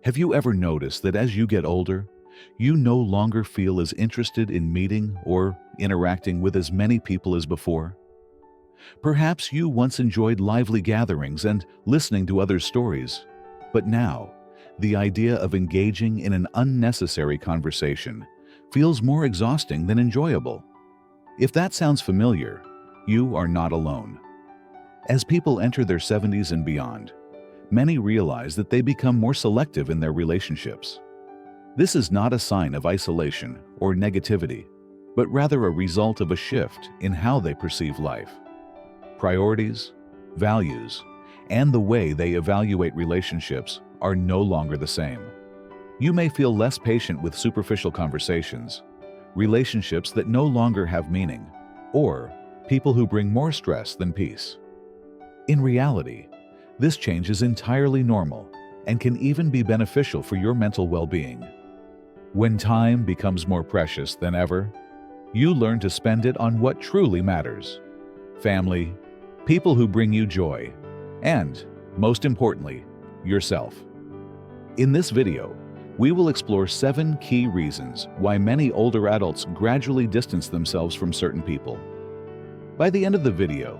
Have you ever noticed that as you get older, you no longer feel as interested in meeting or interacting with as many people as before? Perhaps you once enjoyed lively gatherings and listening to others' stories, but now, the idea of engaging in an unnecessary conversation feels more exhausting than enjoyable. If that sounds familiar, you are not alone. As people enter their 70s and beyond, many realize that they become more selective in their relationships. This is not a sign of isolation or negativity, but rather a result of a shift in how they perceive life. Priorities, values, and the way they evaluate relationships are no longer the same. You may feel less patient with superficial conversations, relationships that no longer have meaning, or people who bring more stress than peace. In reality, this change is entirely normal and can even be beneficial for your mental well-being. When time becomes more precious than ever, you learn to spend it on what truly matters: family, people who bring you joy, and, most importantly, yourself. In this video, we will explore 7 key reasons why many older adults gradually distance themselves from certain people. By the end of the video,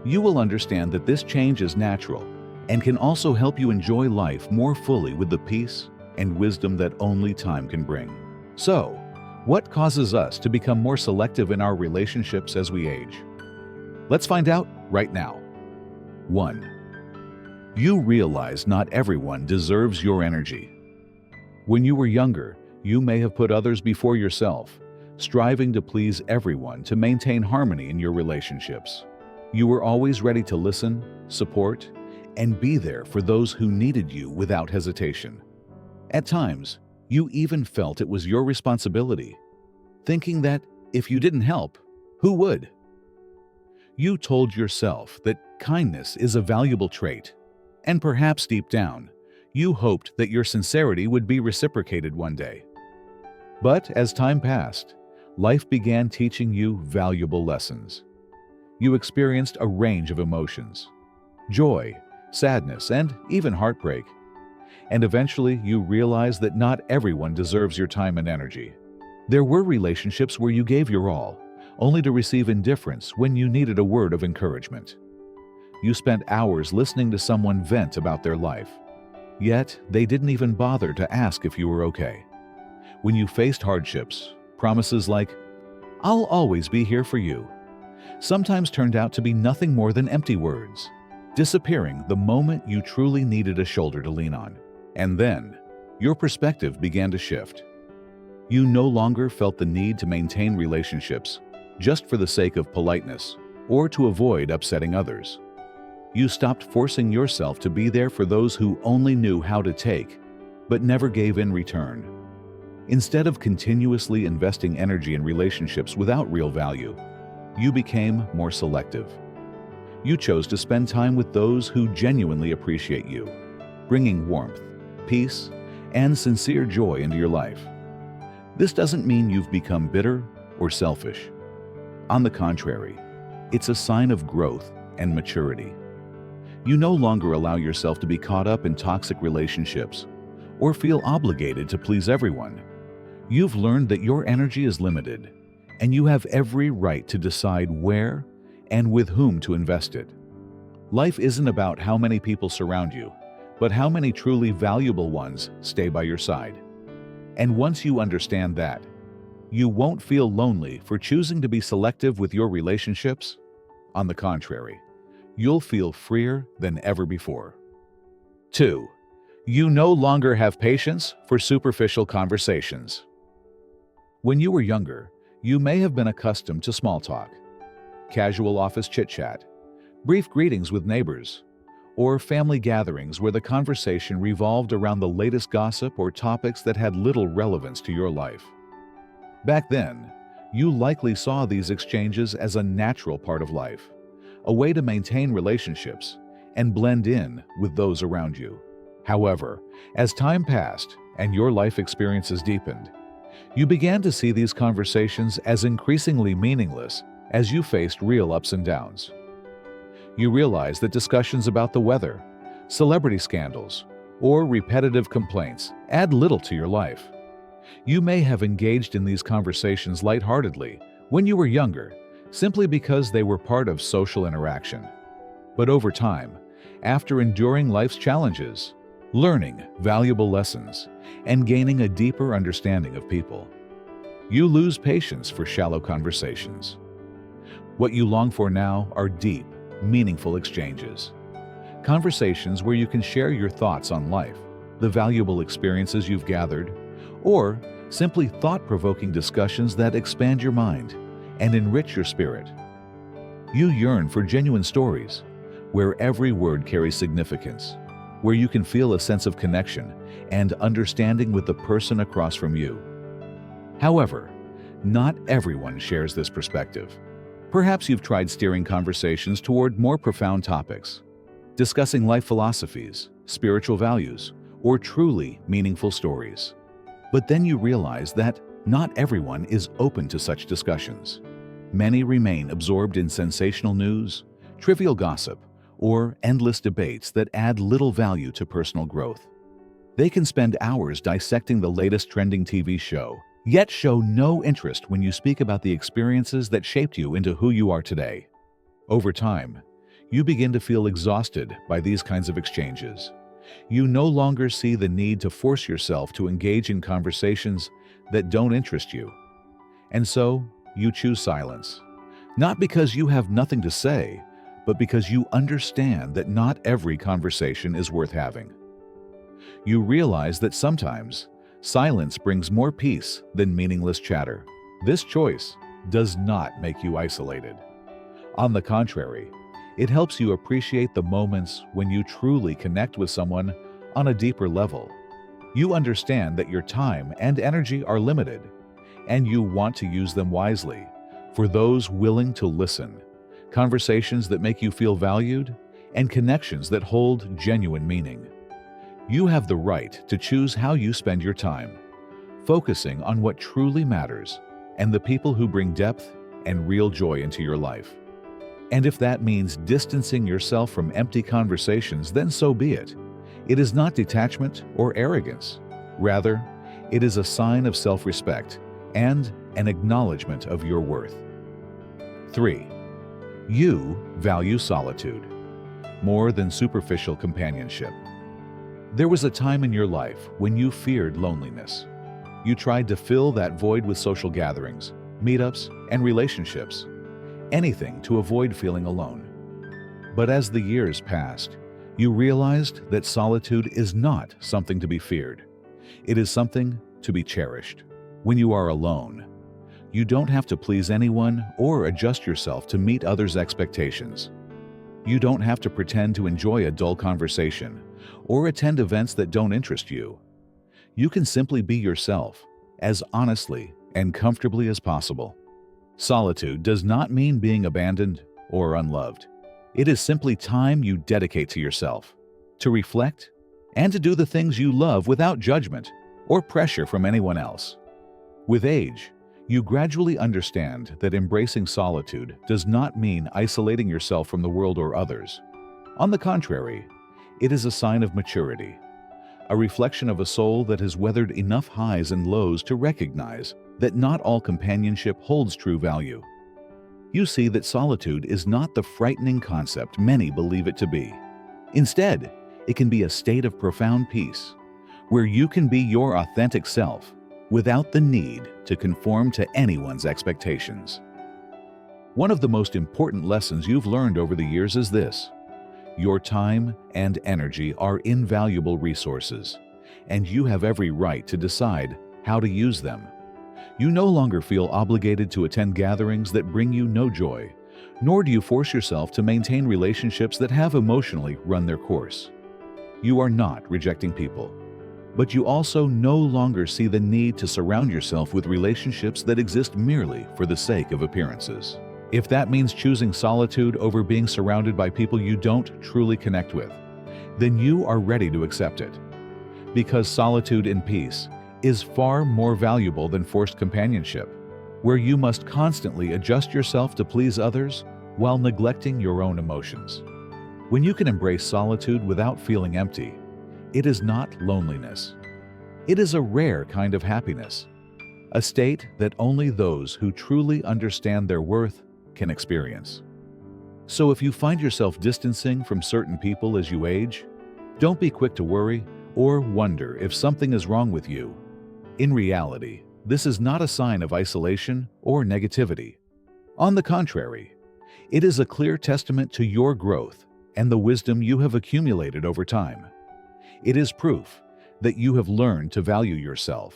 you will understand that this change is natural and can also help you enjoy life more fully with the peace and wisdom that only time can bring. So, what causes us to become more selective in our relationships as we age? Let's find out right now. 1. You realize not everyone deserves your energy. When you were younger, you may have put others before yourself, striving to please everyone to maintain harmony in your relationships. You were always ready to listen, support, and be there for those who needed you without hesitation. At times, you even felt it was your responsibility, thinking that if you didn't help, who would? You told yourself that kindness is a valuable trait, and perhaps deep down, you hoped that your sincerity would be reciprocated one day. But as time passed, life began teaching you valuable lessons. You experienced a range of emotions: joy, sadness, and even heartbreak. And eventually you realized that not everyone deserves your time and energy. There were relationships where you gave your all, only to receive indifference when you needed a word of encouragement. You spent hours listening to someone vent about their life, yet they didn't even bother to ask if you were okay. When you faced hardships, promises like, "I'll always be here for you," sometimes turned out to be nothing more than empty words, disappearing the moment you truly needed a shoulder to lean on. And then, your perspective began to shift. You no longer felt the need to maintain relationships just for the sake of politeness or to avoid upsetting others. You stopped forcing yourself to be there for those who only knew how to take, but never gave in return. Instead of continuously investing energy in relationships without real value, you became more selective. You chose to spend time with those who genuinely appreciate you, bringing warmth, peace, and sincere joy into your life. This doesn't mean you've become bitter or selfish. On the contrary, it's a sign of growth and maturity. You no longer allow yourself to be caught up in toxic relationships or feel obligated to please everyone. You've learned that your energy is limited, and you have every right to decide where and with whom to invest it. Life isn't about how many people surround you, but how many truly valuable ones stay by your side. And once you understand that, you won't feel lonely for choosing to be selective with your relationships. On the contrary, you'll feel freer than ever before. 2. You no longer have patience for superficial conversations. When you were younger, you may have been accustomed to small talk, casual office chit-chat, brief greetings with neighbors, or family gatherings where the conversation revolved around the latest gossip or topics that had little relevance to your life. Back then, you likely saw these exchanges as a natural part of life, a way to maintain relationships and blend in with those around you. However, as time passed and your life experiences deepened, you began to see these conversations as increasingly meaningless as you faced real ups and downs. You realized that discussions about the weather, celebrity scandals, or repetitive complaints add little to your life. You may have engaged in these conversations lightheartedly when you were younger, simply because they were part of social interaction. But over time, after enduring life's challenges, learning valuable lessons, and gaining a deeper understanding of people, you lose patience for shallow conversations. What you long for now are deep, meaningful exchanges. Conversations where you can share your thoughts on life, the valuable experiences you've gathered, or simply thought-provoking discussions that expand your mind and enrich your spirit. You yearn for genuine stories, where every word carries significance, where you can feel a sense of connection and understanding with the person across from you. However, not everyone shares this perspective. Perhaps you've tried steering conversations toward more profound topics, discussing life philosophies, spiritual values, or truly meaningful stories. But then you realize that not everyone is open to such discussions. Many remain absorbed in sensational news, trivial gossip, or endless debates that add little value to personal growth. They can spend hours dissecting the latest trending TV show, yet show no interest when you speak about the experiences that shaped you into who you are today. Over time, you begin to feel exhausted by these kinds of exchanges. You no longer see the need to force yourself to engage in conversations that don't interest you. And so, you choose silence. Not because you have nothing to say, but because you understand that not every conversation is worth having. You realize that sometimes silence brings more peace than meaningless chatter. This choice does not make you isolated. On the contrary, it helps you appreciate the moments when you truly connect with someone on a deeper level. You understand that your time and energy are limited, and you want to use them wisely for those willing to listen, conversations that make you feel valued, and connections that hold genuine meaning. You have the right to choose how you spend your time, focusing on what truly matters and the people who bring depth and real joy into your life. And if that means distancing yourself from empty conversations, then so be it. It is not detachment or arrogance. Rather, it is a sign of self-respect and an acknowledgement of your worth. 3. You value solitude more than superficial companionship. There was a time in your life when you feared loneliness. You tried to fill that void with social gatherings, meetups, and relationships, anything to avoid feeling alone. But as the years passed, you realized that solitude is not something to be feared. It is something to be cherished. When you are alone, you don't have to please anyone or adjust yourself to meet others' expectations. You don't have to pretend to enjoy a dull conversation or attend events that don't interest you. You can simply be yourself, as honestly and comfortably as possible. Solitude does not mean being abandoned or unloved. It is simply time you dedicate to yourself, to reflect, and to do the things you love without judgment or pressure from anyone else. With age, you gradually understand that embracing solitude does not mean isolating yourself from the world or others. On the contrary, it is a sign of maturity, a reflection of a soul that has weathered enough highs and lows to recognize that not all companionship holds true value. You see that solitude is not the frightening concept many believe it to be. Instead, it can be a state of profound peace, where you can be your authentic self without the need to conform to anyone's expectations. One of the most important lessons you've learned over the years is this: your time and energy are invaluable resources, and you have every right to decide how to use them. You no longer feel obligated to attend gatherings that bring you no joy, nor do you force yourself to maintain relationships that have emotionally run their course. You are not rejecting people, but you also no longer see the need to surround yourself with relationships that exist merely for the sake of appearances. If that means choosing solitude over being surrounded by people you don't truly connect with, then you are ready to accept it. Because solitude in peace is far more valuable than forced companionship, where you must constantly adjust yourself to please others while neglecting your own emotions. When you can embrace solitude without feeling empty, It is not loneliness. It is a rare kind of happiness, a state that only those who truly understand their worth can experience. So if you find yourself distancing from certain people as you age, don't be quick to worry or wonder if something is wrong with you. In reality, this is not a sign of isolation or negativity. On the contrary, it is a clear testament to your growth and the wisdom you have accumulated over time. It is proof that you have learned to value yourself,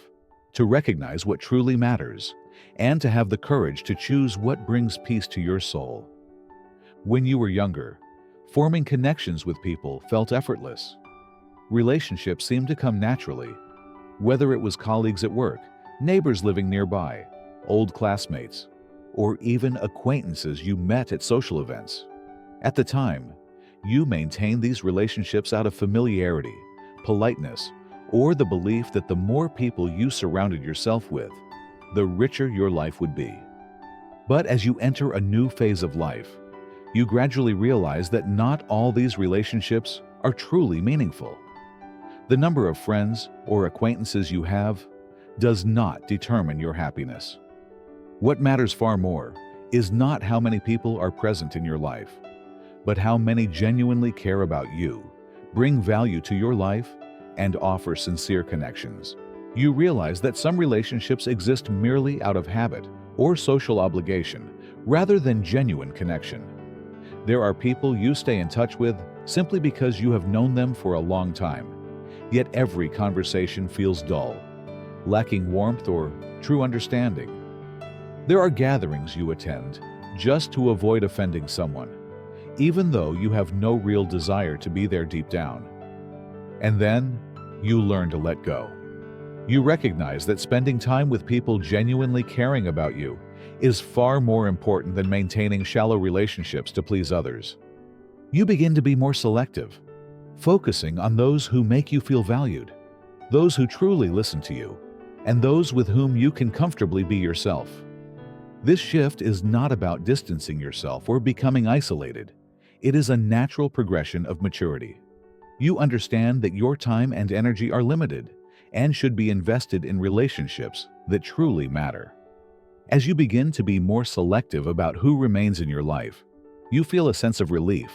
to recognize what truly matters, and to have the courage to choose what brings peace to your soul. When you were younger, forming connections with people felt effortless. Relationships seemed to come naturally, whether it was colleagues at work, neighbors living nearby, old classmates, or even acquaintances you met at social events. At the time, you maintained these relationships out of familiarity, politeness, or the belief that the more people you surrounded yourself with, the richer your life would be. But as you enter a new phase of life, you gradually realize that not all these relationships are truly meaningful. The number of friends or acquaintances you have does not determine your happiness. What matters far more is not how many people are present in your life, but how many genuinely care about you, bring value to your life, and offer sincere connections. You realize that some relationships exist merely out of habit or social obligation, rather than genuine connection. There are people you stay in touch with simply because you have known them for a long time, yet every conversation feels dull, lacking warmth or true understanding. There are gatherings you attend just to avoid offending someone, even though you have no real desire to be there deep down. And then, you learn to let go. You recognize that spending time with people genuinely caring about you is far more important than maintaining shallow relationships to please others. You begin to be more selective, focusing on those who make you feel valued, those who truly listen to you, and those with whom you can comfortably be yourself. This shift is not about distancing yourself or becoming isolated. It is a natural progression of maturity. You understand that your time and energy are limited and should be invested in relationships that truly matter. As you begin to be more selective about who remains in your life, you feel a sense of relief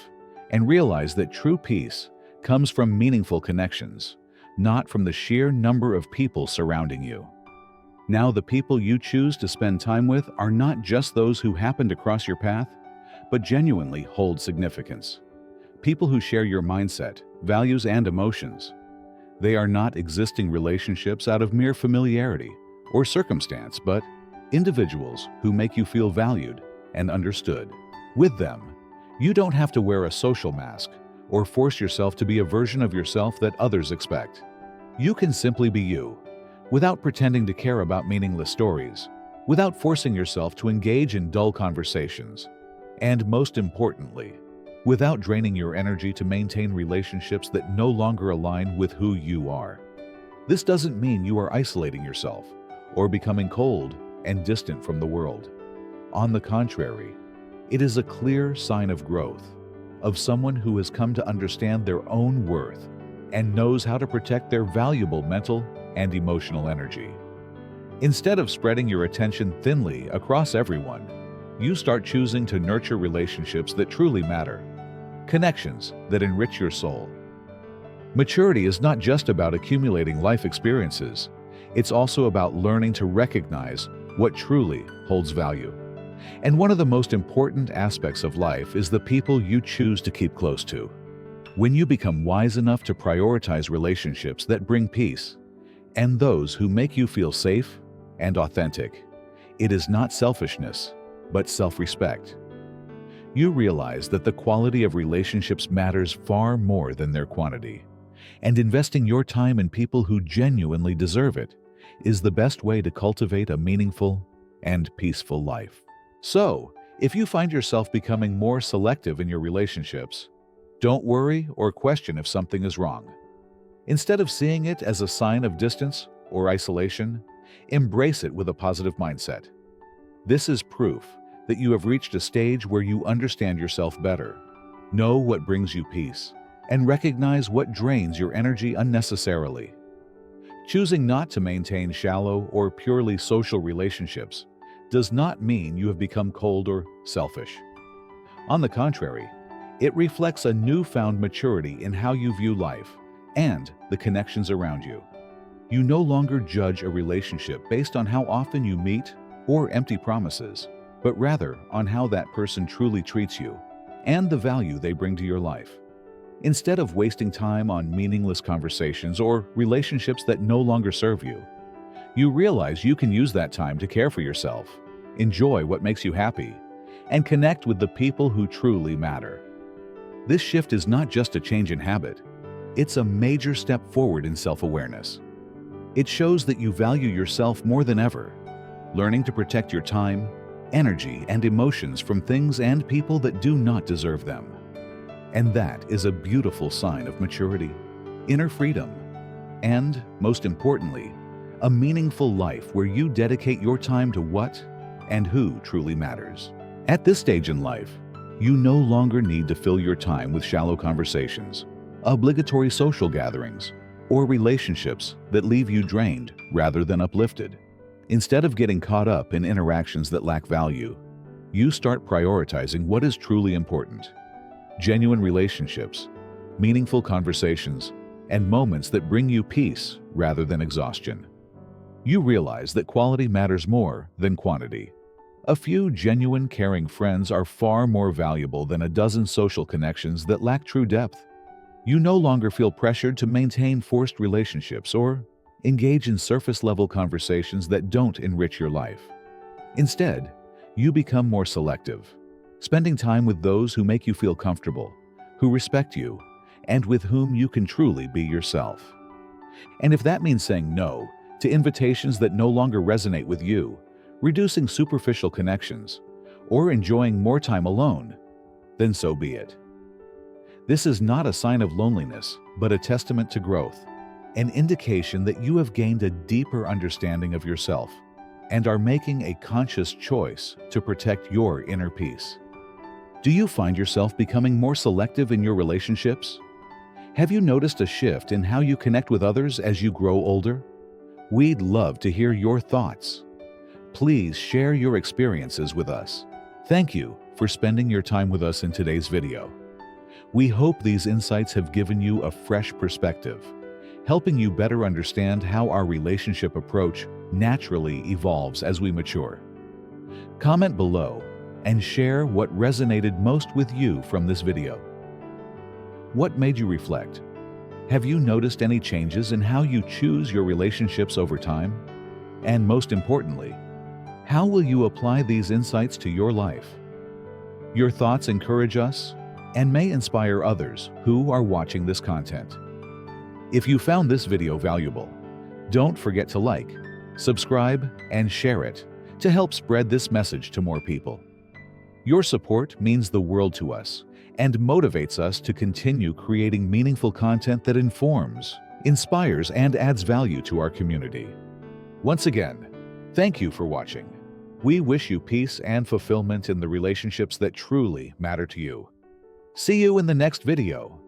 and realize that true peace comes from meaningful connections, not from the sheer number of people surrounding you. Now, the people you choose to spend time with are not just those who happen to cross your path, but genuinely hold significance. People who share your mindset, values, and emotions. They are not existing relationships out of mere familiarity or circumstance, but individuals who make you feel valued and understood. With them, you don't have to wear a social mask or force yourself to be a version of yourself that others expect. You can simply be you, without pretending to care about meaningless stories, without forcing yourself to engage in dull conversations, and most importantly, without draining your energy to maintain relationships that no longer align with who you are. This doesn't mean you are isolating yourself or becoming cold and distant from the world. On the contrary, it is a clear sign of growth, of someone who has come to understand their own worth and knows how to protect their valuable mental and emotional energy. Instead of spreading your attention thinly across everyone, you start choosing to nurture relationships that truly matter, connections that enrich your soul. Maturity is not just about accumulating life experiences, it's also about learning to recognize what truly holds value. And one of the most important aspects of life is the people you choose to keep close to. When you become wise enough to prioritize relationships that bring peace, and those who make you feel safe and authentic, it is not selfishness, but self-respect. You realize that the quality of relationships matters far more than their quantity, and investing your time in people who genuinely deserve it is the best way to cultivate a meaningful and peaceful life. So, if you find yourself becoming more selective in your relationships, don't worry or question if something is wrong. Instead of seeing it as a sign of distance or isolation, embrace it with a positive mindset. This is proof that you have reached a stage where you understand yourself better, know what brings you peace, and recognize what drains your energy unnecessarily. Choosing not to maintain shallow or purely social relationships does not mean you have become cold or selfish. On the contrary, it reflects a newfound maturity in how you view life and the connections around you. You no longer judge a relationship based on how often you meet or empty promises, but rather on how that person truly treats you and the value they bring to your life. Instead of wasting time on meaningless conversations or relationships that no longer serve you, you realize you can use that time to care for yourself, enjoy what makes you happy, and connect with the people who truly matter. This shift is not just a change in habit, it's a major step forward in self-awareness. It shows that you value yourself more than ever, learning to protect your time, energy, and emotions from things and people that do not deserve them. And that is a beautiful sign of maturity, inner freedom, and, most importantly, a meaningful life where you dedicate your time to what and who truly matters. At this stage in life, you no longer need to fill your time with shallow conversations, obligatory social gatherings, or relationships that leave you drained rather than uplifted. Instead of getting caught up in interactions that lack value, you start prioritizing what is truly important. Genuine relationships, meaningful conversations, and moments that bring you peace rather than exhaustion. You realize that quality matters more than quantity. A few genuine, caring friends are far more valuable than a dozen social connections that lack true depth. You no longer feel pressured to maintain forced relationships or engage in surface-level conversations that don't enrich your life. Instead, you become more selective, spending time with those who make you feel comfortable, who respect you, and with whom you can truly be yourself. And if that means saying no to invitations that no longer resonate with you, reducing superficial connections, or enjoying more time alone, then so be it. This is not a sign of loneliness, but a testament to growth, an indication that you have gained a deeper understanding of yourself and are making a conscious choice to protect your inner peace. Do you find yourself becoming more selective in your relationships? Have you noticed a shift in how you connect with others as you grow older? We'd love to hear your thoughts. Please share your experiences with us. Thank you for spending your time with us in today's video. We hope these insights have given you a fresh perspective, helping you better understand how our relationship approach naturally evolves as we mature. Comment below and share what resonated most with you from this video. What made you reflect? Have you noticed any changes in how you choose your relationships over time? And most importantly, how will you apply these insights to your life? Your thoughts encourage us and may inspire others who are watching this content. If you found this video valuable, don't forget to like, subscribe, and share it to help spread this message to more people. Your support means the world to us and motivates us to continue creating meaningful content that informs, inspires, and adds value to our community. Once again, thank you for watching. We wish you peace and fulfillment in the relationships that truly matter to you. See you in the next video.